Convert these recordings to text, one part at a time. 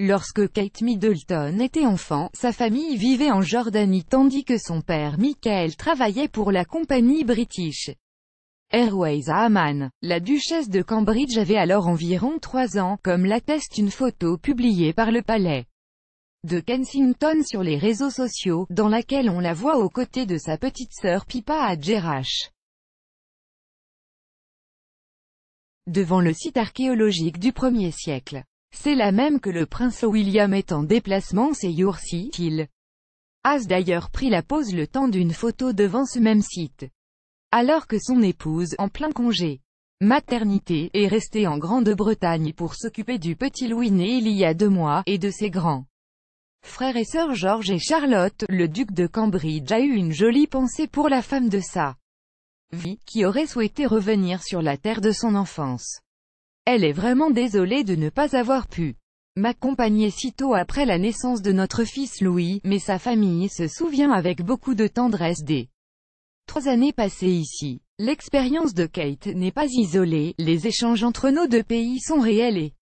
Lorsque Kate Middleton était enfant, sa famille vivait en Jordanie tandis que son père Michael travaillait pour la compagnie British Airways à Amman. La duchesse de Cambridge avait alors environ 3 ans, comme l'atteste une photo publiée par le palais de Kensington sur les réseaux sociaux, dans laquelle on la voit aux côtés de sa petite sœur Pippa Adjerash. Devant le site archéologique du 1er siècle. C'est là même que le prince William est en déplacement ces jours-ci. Il a d'ailleurs pris la pose le temps d'une photo devant ce même site. Alors que son épouse, en plein congé maternité, est restée en Grande-Bretagne pour s'occuper du petit Louis né il y a 2 mois, et de ses grands frères et sœurs George et Charlotte, le duc de Cambridge a eu une jolie pensée pour la femme de sa vie, qui aurait souhaité revenir sur la terre de son enfance. Elle est vraiment désolée de ne pas avoir pu m'accompagner si tôt après la naissance de notre fils Louis, mais sa famille se souvient avec beaucoup de tendresse des 3 années passées ici. L'expérience de Kate n'est pas isolée, les échanges entre nos 2 pays sont réels et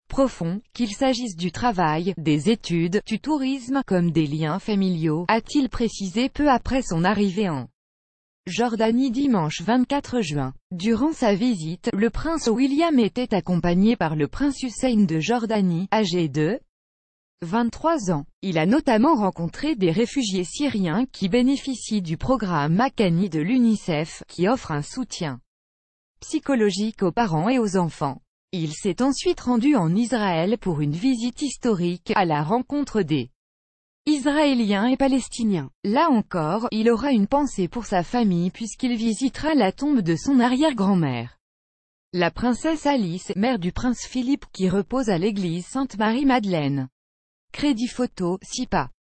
profonds, qu'il s'agisse du travail, des études, du tourisme, comme des liens familiaux, a-t-il précisé peu après son arrivée en Jordanie dimanche 24 juin. Durant sa visite, le prince William était accompagné par le prince Hussein de Jordanie, âgé de 23 ans. Il a notamment rencontré des réfugiés syriens qui bénéficient du programme Makani de l'UNICEF, qui offre un soutien psychologique aux parents et aux enfants. Il s'est ensuite rendu en Israël pour une visite historique, à la rencontre des Israéliens et Palestiniens. Là encore, il aura une pensée pour sa famille puisqu'il visitera la tombe de son arrière-grand-mère, la princesse Alice, mère du prince Philippe, qui repose à l'église Sainte-Marie-Madeleine. Crédit photo, SIPA.